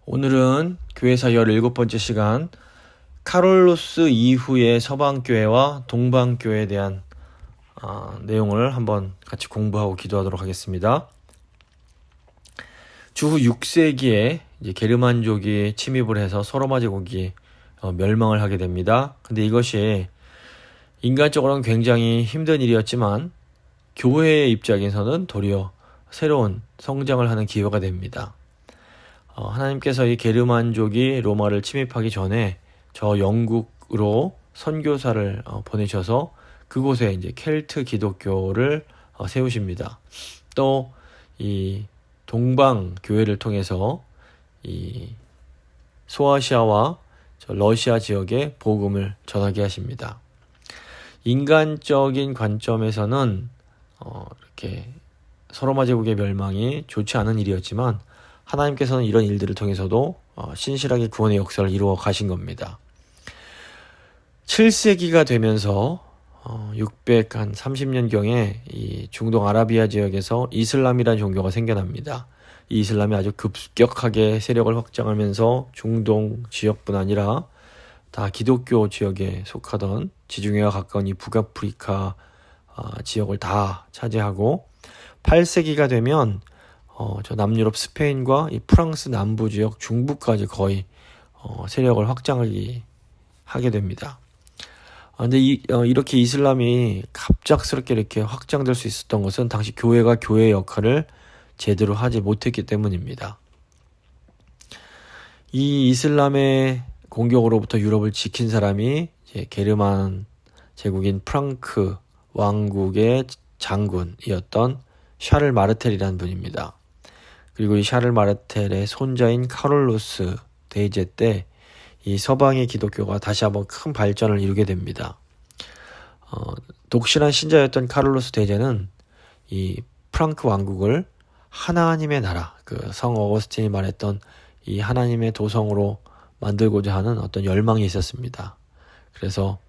오늘은 교회사 17번째 시간 카롤로스 이후의 서방교회와 동방교회에 대한 내용을 한번 같이 공부하고 기도하도록 하겠습니다. 주후 6세기에 이제 게르만족이 침입을 해서 서로마 제국이 멸망을 하게 됩니다. 근데 이것이 인간적으로는 굉장히 힘든 일이었지만 교회의 입장에서는 도리어 새로운 성장을 하는 기회가 됩니다. 하나님께서 이 게르만족이 로마를 침입하기 전에 저 영국으로 선교사를 보내셔서 그곳에 이제 켈트 기독교를 세우십니다. 또 이 동방 교회를 통해서 이 소아시아와 러시아 지역에 복음을 전하게 하십니다. 인간적인 관점에서는 이렇게 서로마 제국의 멸망이 좋지 않은 일이었지만 하나님께서는 이런 일들을 통해서도 신실하게 구원의 역사를 이루어 가신 겁니다. 7세기가 되면서 630년경에 이 중동 아라비아 지역에서 이슬람이라는 종교가 생겨납니다. 이 이슬람이 아주 급격하게 세력을 확장하면서 중동 지역뿐 아니라 다 기독교 지역에 속하던 지중해와 가까운 이 북아프리카 지역을 다 차지하고 8세기가 되면 저 남유럽 스페인과 이 프랑스 남부 지역 중부까지 거의 세력을 확장하게 됩니다. 근데 이렇게 이슬람이 갑작스럽게 이렇게 확장될 수 있었던 것은 당시 교회가 교회의 역할을 제대로 하지 못했기 때문입니다. 이 이슬람의 공격으로부터 유럽을 지킨 사람이 이제 게르만 제국인 프랑크 왕국의 장군이었던 샤를 마르텔이라는 분입니다. 그리고 이 샤를 마르텔의 손자인 카롤로스 대제 때 이 서방의 기독교가 다시 한번 큰 발전을 이루게 됩니다. 독실한 신자였던 카롤로스 대제는 이 프랑크 왕국을 하나님의 나라, 그 성 어거스틴이 말했던 이 하나님의 도성으로 만들고자 하는 어떤 열망이 있었습니다. 그래서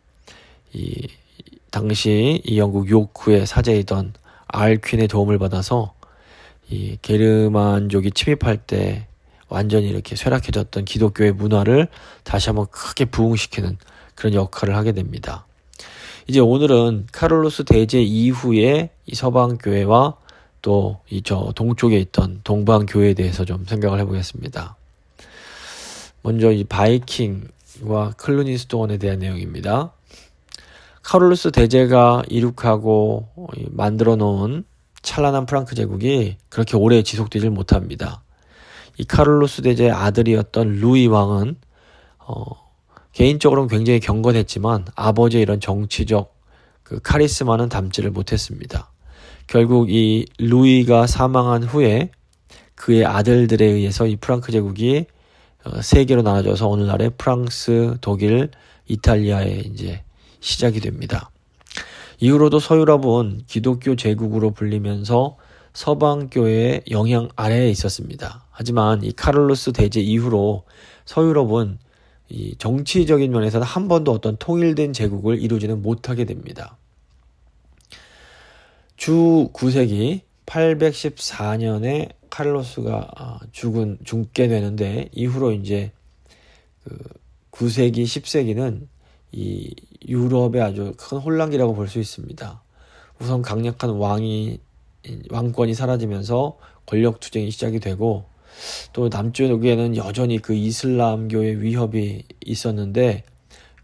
이 당시 이 영국 요크의 사제이던 알퀸의 도움을 받아서 이 게르만족이 침입할 때 완전히 이렇게 쇠락해졌던 기독교의 문화를 다시 한번 크게 부흥시키는 그런 역할을 하게 됩니다. 이제 오늘은 카롤로스 대제 이후에 이 서방교회와 또 이 저 동쪽에 있던 동방교회에 대해서 좀 생각을 해보겠습니다. 먼저 이 바이킹과 클루니스톤에 대한 내용입니다. 카롤로스 대제가 이룩하고 만들어 놓은 찬란한 프랑크 제국이 그렇게 오래 지속되질 못합니다. 이 카롤로스 대제의 아들이었던 루이 왕은 개인적으로는 굉장히 경건했지만 아버지의 이런 정치적 그 카리스마는 담지를 못했습니다. 결국 이 루이가 사망한 후에 그의 아들들에 의해서 이 프랑크 제국이 세 개로 나눠져서 오늘날의 프랑스, 독일, 이탈리아에 이제 시작이 됩니다. 이후로도 서유럽은 기독교 제국으로 불리면서 서방교회의 영향 아래에 있었습니다. 하지만 이 카롤로스 대제 이후로 서유럽은 이 정치적인 면에서는 한 번도 어떤 통일된 제국을 이루지는 못하게 됩니다. 주 9세기 814년에 카롤로스가 죽게 되는데 이후로 이제 그 9세기, 10세기는 이 유럽의 아주 큰 혼란기라고 볼 수 있습니다. 우선 강력한 왕권이 사라지면서 권력 투쟁이 시작이 되고 또 남쪽에는 여전히 그 이슬람교의 위협이 있었는데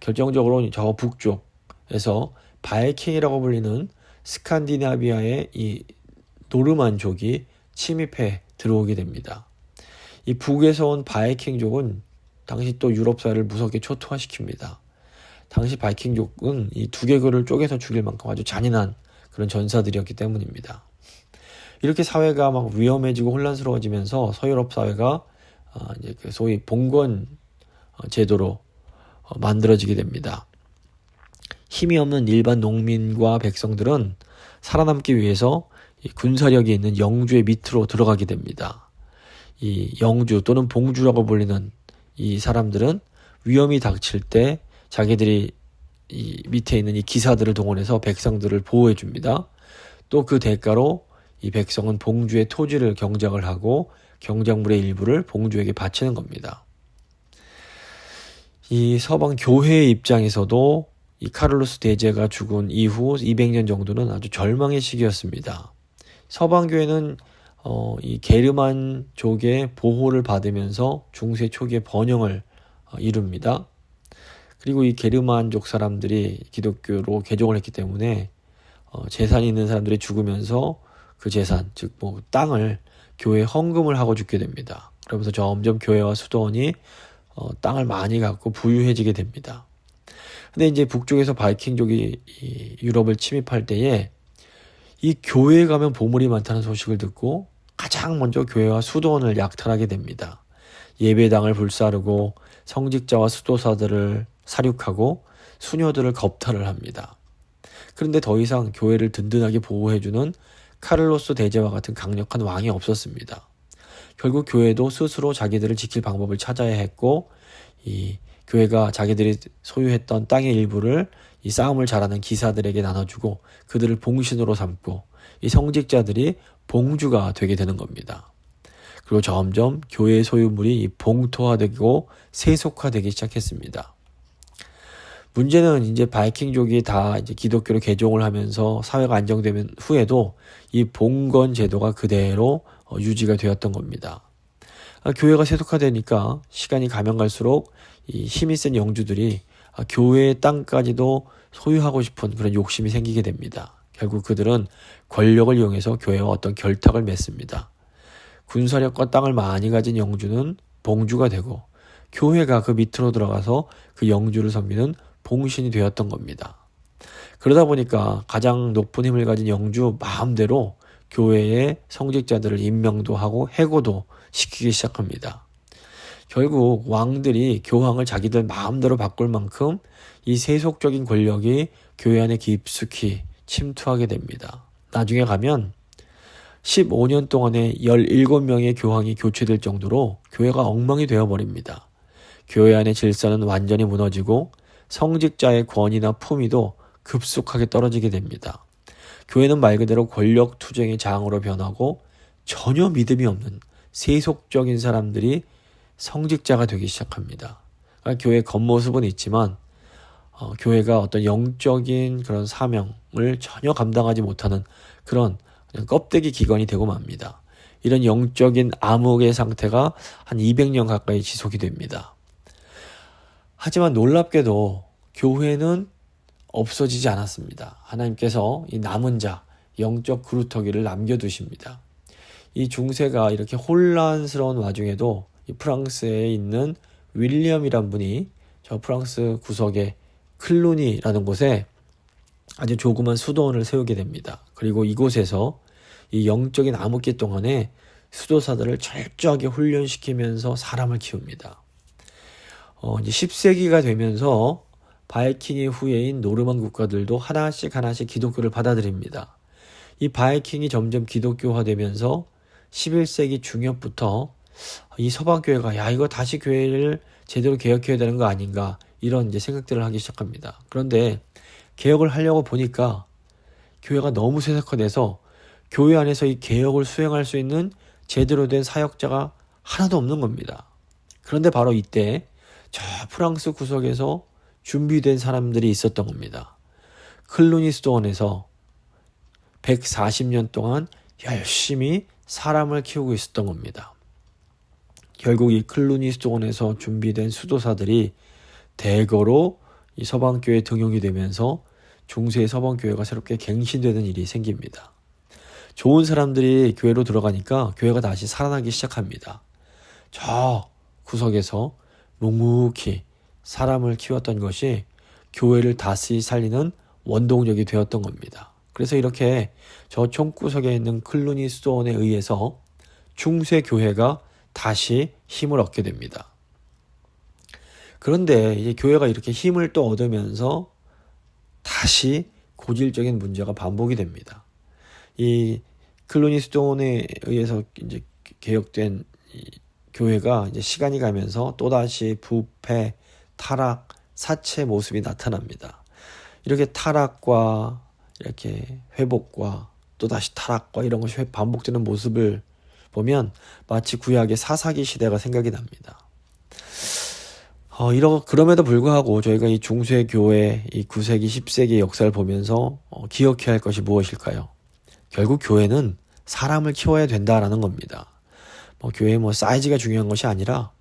결정적으로 저 북쪽에서 바이킹이라고 불리는 스칸디나비아의 이 노르만족이 침입해 들어오게 됩니다. 이 북에서 온 바이킹족은 당시 또 유럽 사회를 무섭게 초토화시킵니다. 당시 바이킹족은 이 두개골을 쪼개서 죽일 만큼 아주 잔인한 그런 전사들이었기 때문입니다. 이렇게 사회가 막 위험해지고 혼란스러워지면서 서유럽 사회가 이제 그 소위 봉건 제도로 만들어지게 됩니다. 힘이 없는 일반 농민과 백성들은 살아남기 위해서 이 군사력이 있는 영주의 밑으로 들어가게 됩니다. 이 영주 또는 봉주라고 불리는 이 사람들은 위험이 닥칠 때 자기들이 이 밑에 있는 이 기사들을 동원해서 백성들을 보호해 줍니다. 또 그 대가로 이 백성은 봉주의 토지를 경작을 하고 경작물의 일부를 봉주에게 바치는 겁니다. 이 서방 교회의 입장에서도 이 카를로스 대제가 죽은 이후 200년 정도는 아주 절망의 시기였습니다. 서방 교회는 이 게르만족의 보호를 받으면서 중세 초기의 번영을 이룹니다. 그리고 이 게르만족 사람들이 기독교로 개종을 했기 때문에 재산이 있는 사람들이 죽으면서 그 재산, 즉 뭐 땅을 교회에 헌금을 하고 죽게 됩니다. 그러면서 점점 교회와 수도원이 땅을 많이 갖고 부유해지게 됩니다. 근데 이제 북쪽에서 바이킹족이 이 유럽을 침입할 때에 이 교회에 가면 보물이 많다는 소식을 듣고 가장 먼저 교회와 수도원을 약탈하게 됩니다. 예배당을 불사르고 성직자와 수도사들을 살육하고 수녀들을 겁탈을 합니다. 그런데 더 이상 교회를 든든하게 보호해주는 카를로스 대제와 같은 강력한 왕이 없었습니다. 결국 교회도 스스로 자기들을 지킬 방법을 찾아야 했고, 이 교회가 자기들이 소유했던 땅의 일부를 이 싸움을 잘하는 기사들에게 나눠주고 그들을 봉신으로 삼고 이 성직자들이 봉주가 되게 되는 겁니다. 그리고 점점 교회의 소유물이 봉토화되고 세속화되기 시작했습니다. 문제는 이제 바이킹족이 다 이제 기독교로 개종을 하면서 사회가 안정되면 후에도 이 봉건 제도가 그대로 유지가 되었던 겁니다. 교회가 세속화되니까 시간이 가면 갈수록 이 힘이 센 영주들이 교회의 땅까지도 소유하고 싶은 그런 욕심이 생기게 됩니다. 결국 그들은 권력을 이용해서 교회와 어떤 결탁을 맺습니다. 군사력과 땅을 많이 가진 영주는 봉주가 되고 교회가 그 밑으로 들어가서 그 영주를 섬기는 봉신이 되었던 겁니다. 그러다 보니까 가장 높은 힘을 가진 영주 마음대로 교회의 성직자들을 임명도 하고 해고도 시키기 시작합니다. 결국 왕들이 교황을 자기들 마음대로 바꿀 만큼 이 세속적인 권력이 교회 안에 깊숙이 침투하게 됩니다. 나중에 가면 15년 동안에 17명의 교황이 교체될 정도로 교회가 엉망이 되어버립니다. 교회 안의 질서는 완전히 무너지고 성직자의 권위나 품위도 급속하게 떨어지게 됩니다. 교회는 말 그대로 권력 투쟁의 장으로 변하고 전혀 믿음이 없는 세속적인 사람들이 성직자가 되기 시작합니다. 그러니까 교회 겉모습은 있지만 교회가 어떤 영적인 그런 사명을 전혀 감당하지 못하는 그런 그냥 껍데기 기관이 되고 맙니다. 이런 영적인 암흑의 상태가 한 200년 가까이 지속이 됩니다. 하지만 놀랍게도 교회는 없어지지 않았습니다. 하나님께서 이 남은 자, 영적 그루터기를 남겨두십니다. 이 중세가 이렇게 혼란스러운 와중에도 이 프랑스에 있는 윌리엄이란 분이 저 프랑스 구석의 클루니라는 곳에 아주 조그만 수도원을 세우게 됩니다. 그리고 이곳에서 이 영적인 암흑기 동안에 수도사들을 철저하게 훈련시키면서 사람을 키웁니다. 이제 10세기가 되면서 바이킹의 후예인 노르만 국가들도 하나씩 기독교를 받아들입니다. 이 바이킹이 점점 기독교화되면서 11세기 중엽부터 이 서방교회가 야 이거 다시 교회를 제대로 개혁해야 되는 거 아닌가 이런 이제 생각들을 하기 시작합니다. 그런데 개혁을 하려고 보니까 교회가 너무 세속화돼서 교회 안에서 이 개혁을 수행할 수 있는 제대로 된 사역자가 하나도 없는 겁니다. 그런데 바로 이때 저 프랑스 구석에서 준비된 사람들이 있었던 겁니다. 클루니 수도원에서 140년 동안 열심히 사람을 키우고 있었던 겁니다. 결국 이 클루니 수도원에서 준비된 수도사들이 대거로 이 서방교회에 등용이 되면서 중세의 서방교회가 새롭게 갱신되는 일이 생깁니다. 좋은 사람들이 교회로 들어가니까 교회가 다시 살아나기 시작합니다. 저 구석에서 묵묵히 사람을 키웠던 것이 교회를 다시 살리는 원동력이 되었던 겁니다. 그래서 이렇게 저 총구석에 있는 클루니 수도원에 의해서 중세 교회가 다시 힘을 얻게 됩니다. 그런데 이제 교회가 이렇게 힘을 또 얻으면서 다시 고질적인 문제가 반복이 됩니다. 이 클루니 수도원에 의해서 이제 개혁된 이 교회가 이제 시간이 가면서 또다시 부패, 타락, 사체 모습이 나타납니다. 이렇게 타락과 이렇게 회복과 또다시 타락과 이런 것이 반복되는 모습을 보면 마치 구약의 사사기 시대가 생각이 납니다. 그럼에도 불구하고 저희가 이 중세교회, 이 9세기, 10세기의 역사를 보면서 기억해야 할 것이 무엇일까요? 결국 교회는 사람을 키워야 된다라는 겁니다. 교회의 사이즈가 중요한 것이 아니라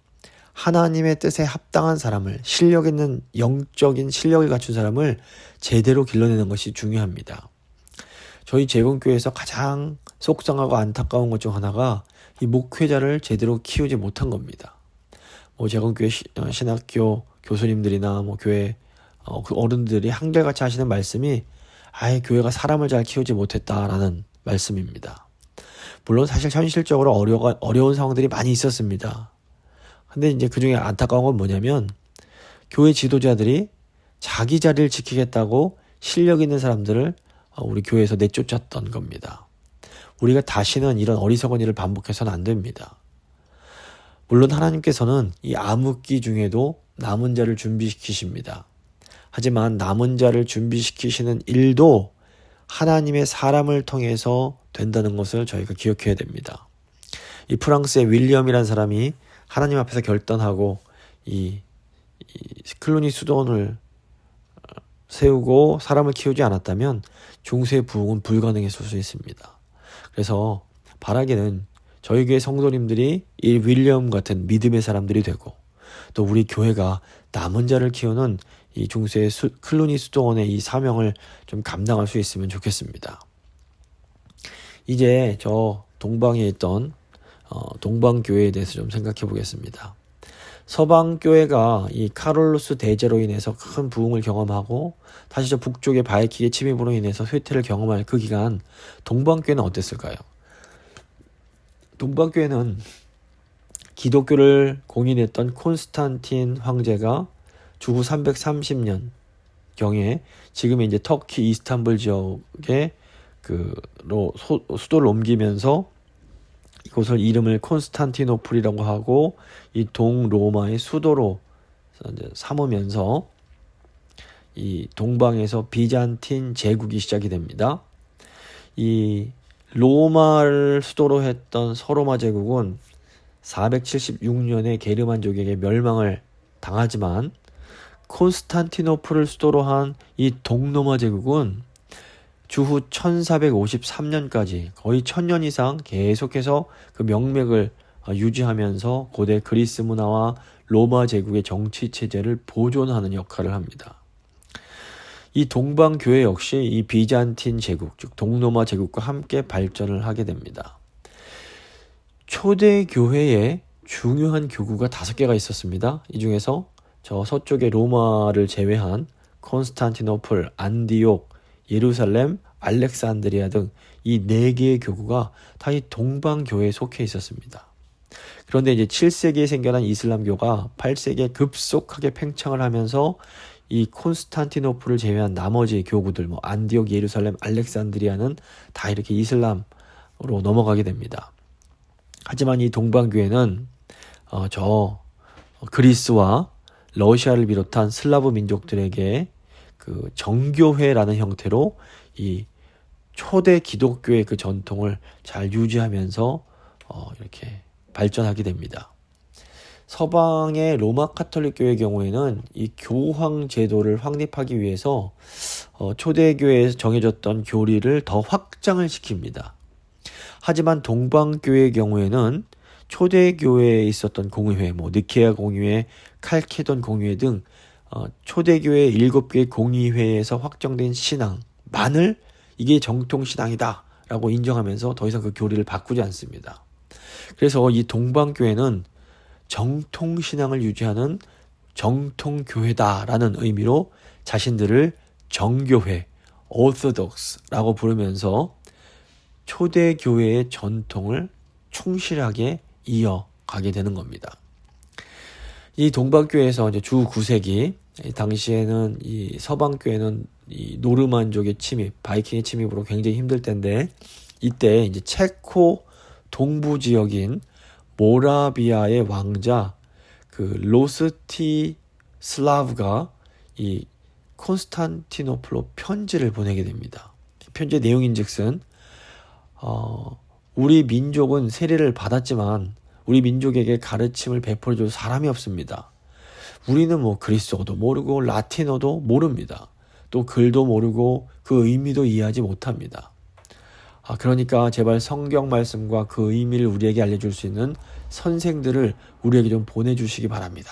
하나님의 뜻에 합당한 사람을, 실력 있는 영적인 실력을 갖춘 사람을 제대로 길러내는 것이 중요합니다. 저희 재봉교회에서 가장 속상하고 안타까운 것 중 하나가 이 목회자를 제대로 키우지 못한 겁니다. 재봉교회 신학교 교수님들이나 교회 그 어른들이 한결같이 하시는 말씀이 교회가 사람을 잘 키우지 못했다라는 말씀입니다. 물론 사실 현실적으로 어려운 상황들이 많이 있었습니다. 근데 이제 그 중에 안타까운 건 뭐냐면 교회 지도자들이 자기 자리를 지키겠다고 실력 있는 사람들을 우리 교회에서 내쫓았던 겁니다. 우리가 다시는 이런 어리석은 일을 반복해서는 안 됩니다. 물론 하나님께서는 이 암흑기 중에도 남은 자를 준비시키십니다. 하지만 남은 자를 준비시키시는 일도 하나님의 사람을 통해서 된다는 것을 저희가 기억해야 됩니다. 이 프랑스의 윌리엄이라는 사람이 하나님 앞에서 결단하고 이 클루니 수도원을 세우고 사람을 키우지 않았다면 중세 부흥은 불가능했을 수 있습니다. 그래서 바라기는 저희 교회 성도님들이 이 윌리엄 같은 믿음의 사람들이 되고 또 우리 교회가 남은 자를 키우는 이 중세 클루니 수도원의 이 사명을 좀 감당할 수 있으면 좋겠습니다. 이제 저 동방에 있던 동방교회에 대해서 좀 생각해 보겠습니다. 서방교회가 이 카롤루스 대제로 인해서 큰 부흥을 경험하고 다시 저 북쪽의 바이킹의 침입으로 인해서 쇠퇴를 경험할 그 기간, 동방교회는 어땠을까요? 동방교회는 기독교를 공인했던 콘스탄틴 황제가 주후 330년 경에 지금의 이제 터키 이스탄불 지역에 수도를 옮기면서 이곳을 이름을 콘스탄티노플이라고 하고 이 동로마의 수도로 이제 삼으면서 이 동방에서 비잔틴 제국이 시작이 됩니다. 이 로마를 수도로 했던 서로마 제국은 476년에 게르만족에게 멸망을 당하지만 콘스탄티노플을 수도로 한 이 동로마 제국은 주후 1453년까지 거의 1000년 이상 계속해서 그 명맥을 유지하면서 고대 그리스 문화와 로마 제국의 정치 체제를 보존하는 역할을 합니다. 이 동방교회 역시 이 비잔틴 제국, 즉 동로마 제국과 함께 발전을 하게 됩니다. 초대 교회에 중요한 교구가 5개가 있었습니다. 이 중에서 저 서쪽의 로마를 제외한 콘스탄티노플, 안디옥, 예루살렘, 알렉산드리아 등 이 4개의 교구가 다 이 동방교회에 속해 있었습니다. 그런데 이제 7세기에 생겨난 이슬람교가 8세기에 급속하게 팽창을 하면서 이 콘스탄티노플을 제외한 나머지 교구들, 안디옥, 예루살렘, 알렉산드리아는 다 이렇게 이슬람으로 넘어가게 됩니다. 하지만 이 동방교회는 그리스와 러시아를 비롯한 슬라브 민족들에게 그 정교회라는 형태로 이 초대 기독교의 그 전통을 잘 유지하면서 이렇게 발전하게 됩니다. 서방의 로마 카톨릭 교회의 경우에는 이 교황 제도를 확립하기 위해서 초대교회에서 정해졌던 교리를 더 확장을 시킵니다. 하지만 동방교회의 경우에는 초대교회에 있었던 공의회, 니케아 공의회, 칼케돈 공의회 등 초대교회 7개의 공의회에서 확정된 신앙만을 이게 정통신앙이다 라고 인정하면서 더 이상 그 교리를 바꾸지 않습니다. 그래서 이 동방교회는 정통신앙을 유지하는 정통교회다라는 의미로 자신들을 정교회, 오소독스라고 부르면서 초대교회의 전통을 충실하게 이어가게 되는 겁니다. 이 동방교회에서 이제 주 9세기 당시에는 이 서방교회는 이 노르만족의 침입, 바이킹의 침입으로 굉장히 힘들 때인데 이때 이제 체코 동부 지역인 모라비아의 왕자 그 로스티슬라브가 이 콘스탄티노플로 편지를 보내게 됩니다. 편지의 내용인즉슨 우리 민족은 세례를 받았지만 우리 민족에게 가르침을 베풀어줄 사람이 없습니다. 우리는 뭐 그리스어도 모르고 라틴어도 모릅니다. 또 글도 모르고 그 의미도 이해하지 못합니다. 그러니까 제발 성경 말씀과 그 의미를 우리에게 알려줄 수 있는 선생들을 우리에게 좀 보내주시기 바랍니다.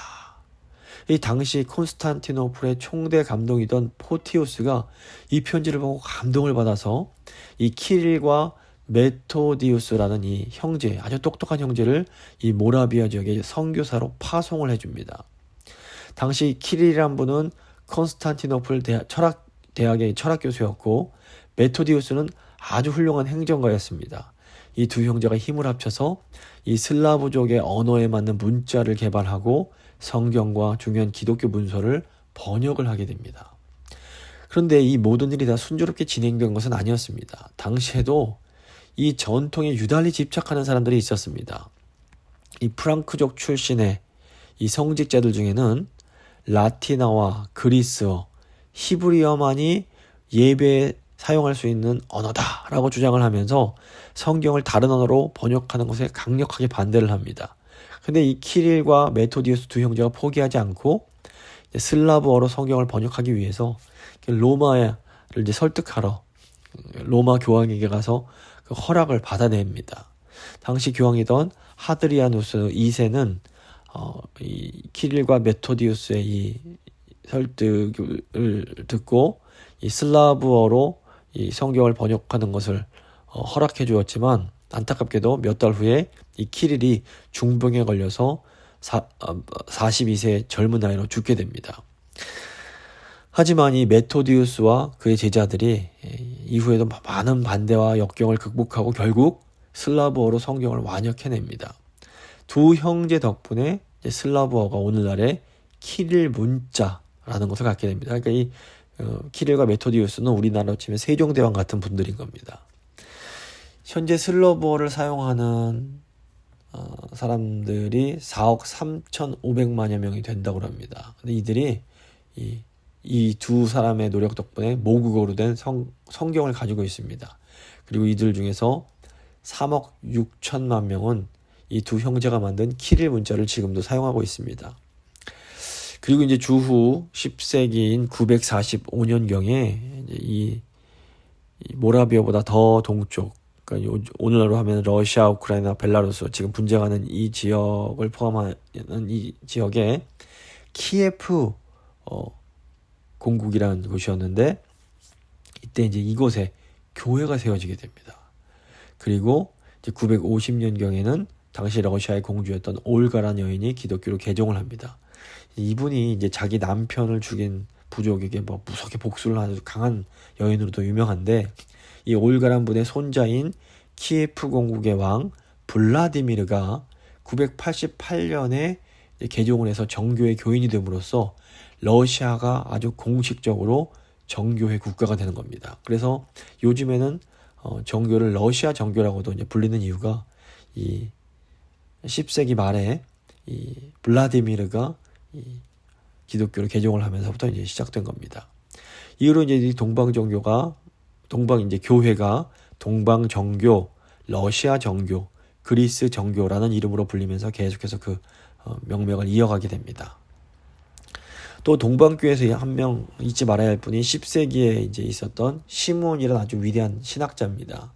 이 당시 콘스탄티노플의 총대 감독이던 포티우스가 이 편지를 보고 감동을 받아서 이 키릴과 메토디우스라는 이 형제, 아주 똑똑한 형제를 이 모라비아 지역에 선교사로 파송을 해줍니다. 당시 키릴이란 분은 콘스탄티노플 대학의 철학 교수였고 메토디우스는 아주 훌륭한 행정가였습니다. 이 두 형제가 힘을 합쳐서 이 슬라브족의 언어에 맞는 문자를 개발하고 성경과 중요한 기독교 문서를 번역을 하게 됩니다. 그런데 이 모든 일이 다 순조롭게 진행된 것은 아니었습니다. 당시에도 이 전통에 유달리 집착하는 사람들이 있었습니다. 이 프랑크족 출신의 이 성직자들 중에는 라틴어와 그리스어, 히브리어만이 예배에 사용할 수 있는 언어다라고 주장을 하면서 성경을 다른 언어로 번역하는 것에 강력하게 반대를 합니다. 근데 이 키릴과 메토디우스 두 형제가 포기하지 않고 슬라브어로 성경을 번역하기 위해서 로마를 이제 설득하러 로마 교황에게 가서 그 허락을 받아냅니다. 당시 교황이던 하드리아누스 2세는 이 키릴과 메토디우스의 이 설득을 듣고 이 슬라브어로 이 성경을 번역하는 것을 허락해 주었지만 안타깝게도 몇 달 후에 이 키릴이 중병에 걸려서 42세의 젊은 나이로 죽게 됩니다. 하지만 이 메토디우스와 그의 제자들이 이후에도 많은 반대와 역경을 극복하고 결국 슬라브어로 성경을 완역해냅니다. 두 형제 덕분에 슬라브어가 오늘날의 키릴 문자라는 것을 갖게 됩니다. 그러니까 이 키릴과 메토디우스는 우리나라로 치면 세종대왕 같은 분들인 겁니다. 현재 슬라브어를 사용하는 사람들이 4억 3,500만여 명이 된다고 합니다. 근데 이들이 이 두 사람의 노력 덕분에 모국어로 된 성경을 가지고 있습니다. 그리고 이들 중에서 3억 6천만 명은 이 두 형제가 만든 키릴 문자를 지금도 사용하고 있습니다. 그리고 이제 주후 10세기인 945년경에 이 모라비아보다 더 동쪽, 그러니까 오늘날로 하면 러시아, 우크라이나, 벨라루스 지금 분쟁하는 이 지역을 포함하는 이 지역에 키예프 공국이라는 곳이었는데 이때 이제 이곳에 교회가 세워지게 됩니다. 그리고 이제 950년경에는 당시 러시아의 공주였던 올가라는 여인이 기독교로 개종을 합니다. 이분이 이제 자기 남편을 죽인 부족에게 뭐 무섭게 복수를 하는 강한 여인으로도 유명한데 이 올가란 분의 손자인 키예프 공국의 왕 블라디미르가 988년에 개종을 해서 정교회 교인이 됨으로써 러시아가 아주 공식적으로 정교회 국가가 되는 겁니다. 그래서 요즘에는 정교를 러시아 정교라고도 이제 불리는 이유가 이 10세기 말에 이 블라디미르가 이 기독교를 개종을 하면서부터 이제 시작된 겁니다. 이후로 이제 이 교회가 동방 정교, 러시아 정교, 그리스 정교라는 이름으로 불리면서 계속해서 그 명맥을 이어가게 됩니다. 또 동방교회에서 한 명 잊지 말아야 할 분이 10세기에 이제 있었던 시므온이라는 아주 위대한 신학자입니다.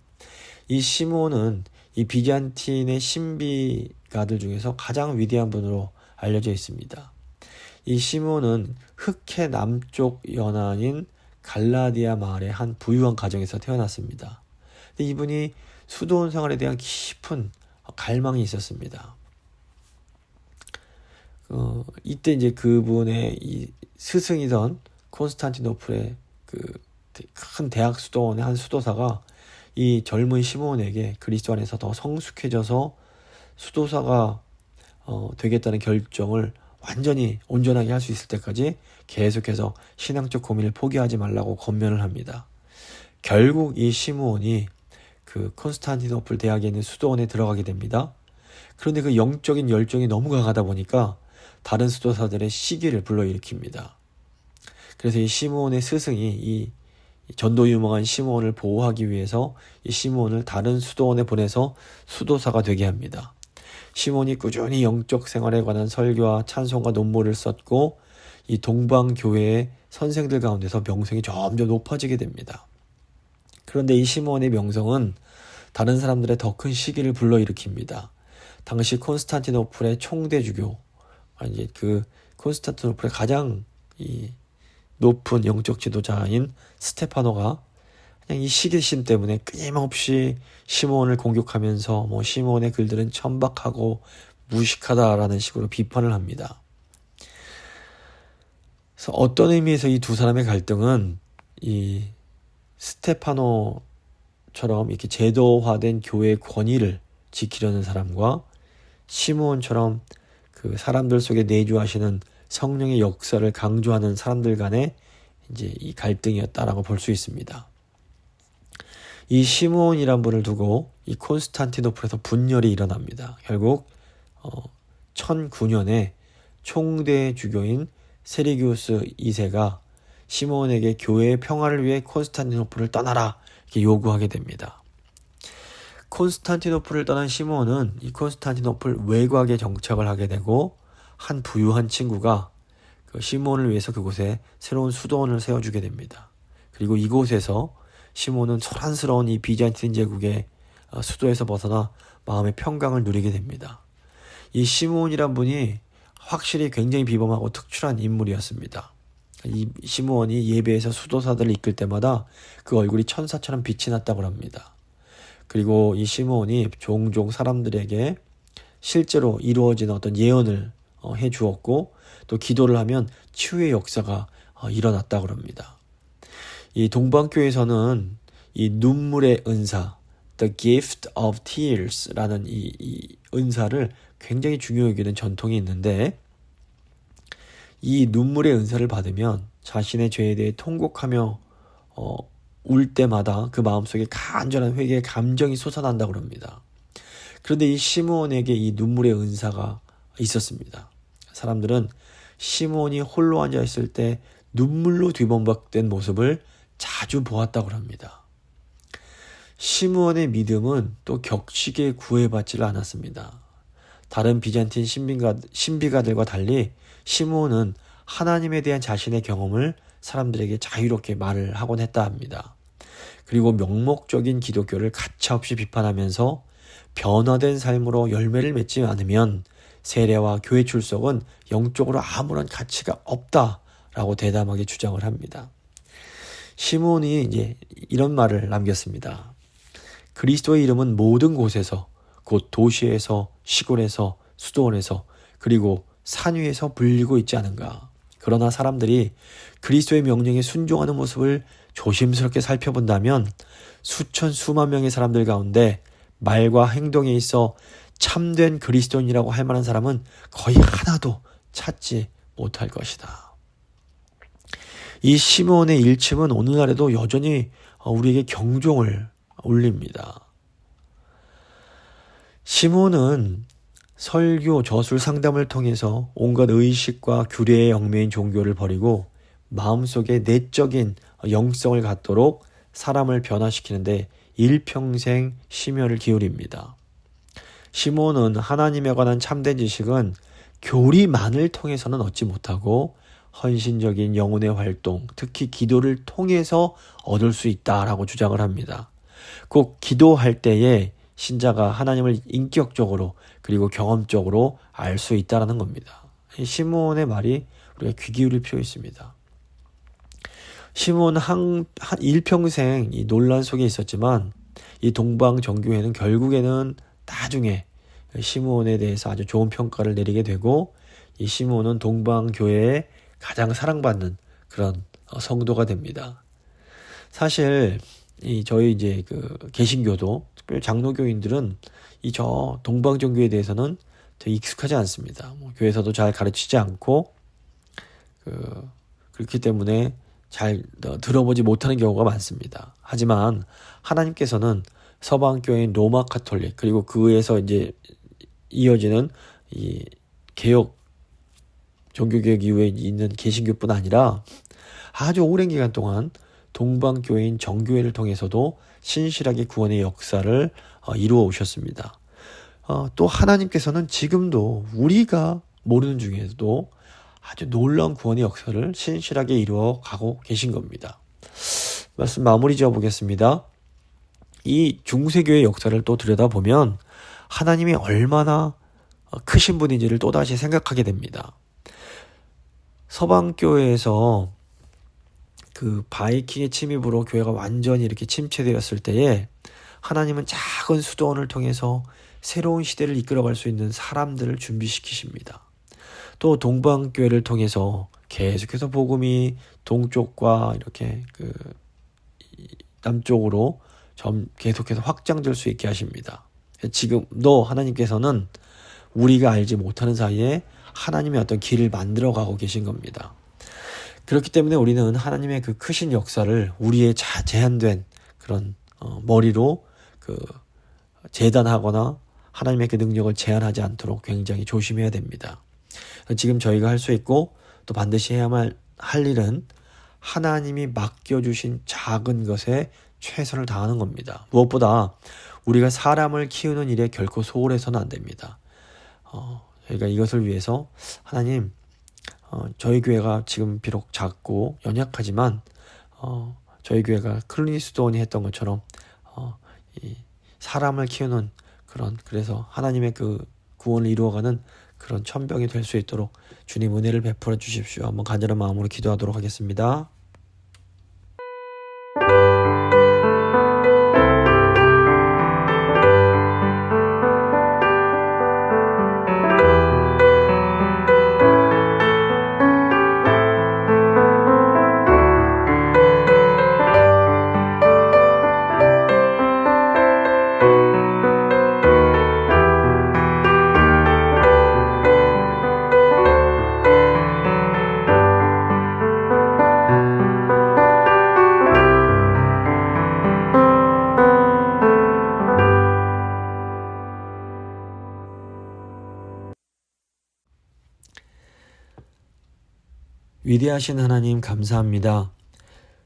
이 시므온은 이 비잔틴의 신비가들 중에서 가장 위대한 분으로 알려져 있습니다. 이 시므온은 흑해 남쪽 연안인 갈라디아 마을의 한 부유한 가정에서 태어났습니다. 근데 이분이 수도원 생활에 대한 깊은 갈망이 있었습니다. 이때 이제 그분의 이 스승이던 콘스탄티노플의 그 큰 대학 수도원의 한 수도사가 이 젊은 시므온에게 그리스도 안에서 더 성숙해져서 수도사가 되겠다는 결정을 완전히 온전하게 할 수 있을 때까지 계속해서 신앙적 고민을 포기하지 말라고 권면을 합니다. 결국 이 시므온이 그 콘스탄티노플 대학에 있는 수도원에 들어가게 됩니다. 그런데 그 영적인 열정이 너무 강하다 보니까 다른 수도사들의 시기를 불러일으킵니다. 그래서 이 시므온의 스승이 이 전도 유망한 시므온을 보호하기 위해서 이 시므온을 다른 수도원에 보내서 수도사가 되게 합니다. 시므온이 꾸준히 영적 생활에 관한 설교와 찬송과 논문을 썼고 이 동방교회의 선생들 가운데서 명성이 점점 높아지게 됩니다. 그런데 이 시므온의 명성은 다른 사람들의 더 큰 시기를 불러일으킵니다. 당시 콘스탄티노플의 총대주교, 이제 그 콘스탄티노플의 가장 이 높은 영적 지도자인 스테파노가 그냥 이 시기심 때문에 끊임없이 시므온을 공격하면서 시므온의 글들은 천박하고 무식하다라는 식으로 비판을 합니다. 그래서 어떤 의미에서 이 두 사람의 갈등은 이 스테파노처럼 이렇게 제도화된 교회의 권위를 지키려는 사람과 시므온처럼 그 사람들 속에 내주하시는 성령의 역사를 강조하는 사람들 간의 이제 이 갈등이었다라고 볼 수 있습니다. 이 시므온이란 분을 두고 이 콘스탄티노플에서 분열이 일어납니다. 결국 1009년에 총대 주교인 세리기우스 2세가 시므온에게 교회의 평화를 위해 콘스탄티노플을 떠나라 이렇게 요구하게 됩니다. 콘스탄티노플을 떠난 시므온은 이 콘스탄티노플 외곽에 정착을 하게 되고 한 부유한 친구가 그 시므온을 위해서 그곳에 새로운 수도원을 세워주게 됩니다. 그리고 이곳에서 시므온은 소란스러운 이 비잔틴 제국의 수도에서 벗어나 마음의 평강을 누리게 됩니다. 이 시므온이란 분이 확실히 굉장히 비범하고 특출한 인물이었습니다. 이 시므온이 예배에서 수도사들을 이끌 때마다 그 얼굴이 천사처럼 빛이 났다고 합니다. 그리고 이 시므온이 종종 사람들에게 실제로 이루어지는 어떤 예언을 해 주었고 또 기도를 하면 치유의 역사가 일어났다고 합니다. 이 동방교에서는 이 눈물의 은사, The Gift of Tears라는 이 은사를 굉장히 중요히 여기는 전통이 있는데 이 눈물의 은사를 받으면 자신의 죄에 대해 통곡하며 울 때마다 그 마음속에 간절한 회개의 감정이 솟아난다고 합니다. 그런데 이 시므온에게 이 눈물의 은사가 있었습니다. 사람들은 시므온이 홀로 앉아있을 때 눈물로 뒤범벅된 모습을 자주 보았다고 합니다. 시므온의 믿음은 또 격식에 구애받지를 않았습니다. 다른 비잔틴 신비가들과 달리 시므온은 하나님에 대한 자신의 경험을 사람들에게 자유롭게 말을 하곤 했다 합니다. 그리고 명목적인 기독교를 가차없이 비판하면서 변화된 삶으로 열매를 맺지 않으면 세례와 교회 출석은 영적으로 아무런 가치가 없다라고 대담하게 주장을 합니다. 시므온이 이제 이런 말을 남겼습니다. 그리스도의 이름은 모든 곳에서 곧 도시에서 시골에서 수도원에서 그리고 산 위에서 불리고 있지 않은가. 그러나 사람들이 그리스도의 명령에 순종하는 모습을 조심스럽게 살펴본다면 수천 수만 명의 사람들 가운데 말과 행동에 있어 참된 그리스도인이라고 할 만한 사람은 거의 하나도 찾지 못할 것이다. 이 시므온의 일침은 오늘날에도 여전히 우리에게 경종을 울립니다. 시므온은 설교, 저술, 상담을 통해서 온갖 의식과 규례에 얽매인 종교를 버리고 마음속에 내적인 영성을 갖도록 사람을 변화시키는데 일평생 심혈을 기울입니다. 시므온은 하나님에 관한 참된 지식은 교리만을 통해서는 얻지 못하고 헌신적인 영혼의 활동, 특히 기도를 통해서 얻을 수 있다라고 주장을 합니다. 꼭 기도할 때에 신자가 하나님을 인격적으로 그리고 경험적으로 알 수 있다는 겁니다. 시므온의 말이 우리가 귀 기울일 필요 있습니다. 시므온은 일평생 이 논란 속에 있었지만 이 동방정교회는 결국에는 나중에 시므온에 대해서 아주 좋은 평가를 내리게 되고 이 시므온은 동방교회의 가장 사랑받는 그런 성도가 됩니다. 사실 저희 이제 그 개신교도 특별히 장로교인들은 저 동방정교에 대해서는 되게 익숙하지 않습니다. 교회에서도 잘 가르치지 않고 그렇기 때문에 잘 들어보지 못하는 경우가 많습니다. 하지만 하나님께서는 서방교회인 로마 카톨릭 그리고 그에서 이제 이어지는 이 개혁 종교개혁 이후에 있는 개신교뿐 아니라 아주 오랜 기간 동안 동방교회인 정교회를 통해서도 신실하게 구원의 역사를 이루어 오셨습니다. 또 하나님께서는 지금도 우리가 모르는 중에서도 아주 놀라운 구원의 역사를 신실하게 이루어 가고 계신 겁니다. 말씀 마무리 지어 보겠습니다. 이 중세교회 역사를 또 들여다보면 하나님이 얼마나 크신 분인지를 또다시 생각하게 됩니다. 서방교회에서 그 바이킹의 침입으로 교회가 완전히 이렇게 침체되었을 때에 하나님은 작은 수도원을 통해서 새로운 시대를 이끌어갈 수 있는 사람들을 준비시키십니다. 또 동방교회를 통해서 계속해서 복음이 동쪽과 이렇게 그 남쪽으로 계속해서 확장될 수 있게 하십니다. 지금도 하나님께서는 우리가 알지 못하는 사이에 하나님의 어떤 길을 만들어 가고 계신 겁니다. 그렇기 때문에 우리는 하나님의 그 크신 역사를 우리의 제한된 그런 머리로 그 재단하거나 하나님의 그 능력을 제한하지 않도록 굉장히 조심해야 됩니다. 지금 저희가 할 수 있고 또 반드시 해야만 할 일은 하나님이 맡겨주신 작은 것에 최선을 다하는 겁니다. 무엇보다 우리가 사람을 키우는 일에 결코 소홀해서는 안 됩니다. 저희가 이것을 위해서 하나님, 저희 교회가 지금 비록 작고 연약하지만 저희 교회가 클리니스도원이 했던 것처럼 이 사람을 키우는 그래서 하나님의 그 구원을 이루어가는 그런 천병이 될 수 있도록 주님 은혜를 베풀어 주십시오. 한번 간절한 마음으로 기도하도록 하겠습니다. 위대하신 하나님 감사합니다.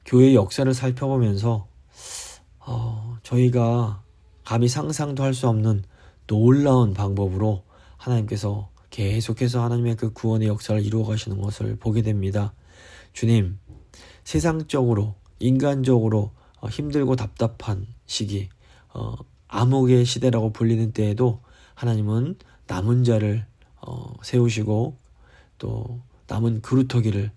교회의 역사를 살펴보면서 저희가 감히 상상도 할 수 없는 놀라운 방법으로 하나님께서 계속해서 하나님의 그 구원의 역사를 이루어 가시는 것을 보게 됩니다. 주님, 세상적으로 인간적으로 힘들고 답답한 시기, 암흑의 시대라고 불리는 때에도 하나님은 남은 자를 세우시고 또 남은 그루터기를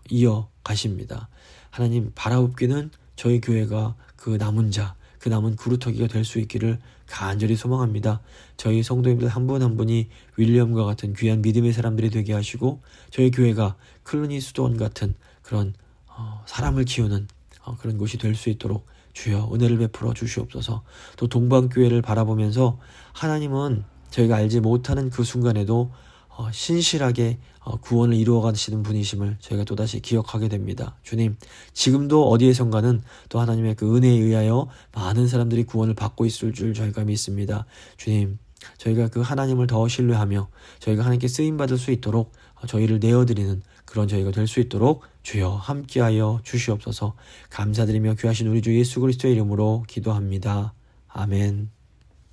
이어가십니다. 하나님, 바라옵기는 저희 교회가 그 남은 자, 그 남은 그루터기가 될 수 있기를 간절히 소망합니다. 저희 성도님들 한 분 한 분이 윌리엄과 같은 귀한 믿음의 사람들이 되게 하시고 저희 교회가 클리니스도원 같은 그런 사람을 키우는 그런 곳이 될 수 있도록 주여 은혜를 베풀어 주시옵소서. 또 동방교회를 바라보면서 하나님은 저희가 알지 못하는 그 순간에도 신실하게 구원을 이루어 가시는 분이심을 저희가 또다시 기억하게 됩니다. 주님, 지금도 어디에선가는 또 하나님의 그 은혜에 의하여 많은 사람들이 구원을 받고 있을 줄 저희가 믿습니다. 주님, 저희가 그 하나님을 더 신뢰하며 저희가 하나님께 쓰임받을 수 있도록 저희를 내어드리는 그런 저희가 될 수 있도록 주여 함께하여 주시옵소서. 감사드리며 귀하신 우리 주 예수 그리스도의 이름으로 기도합니다. 아멘.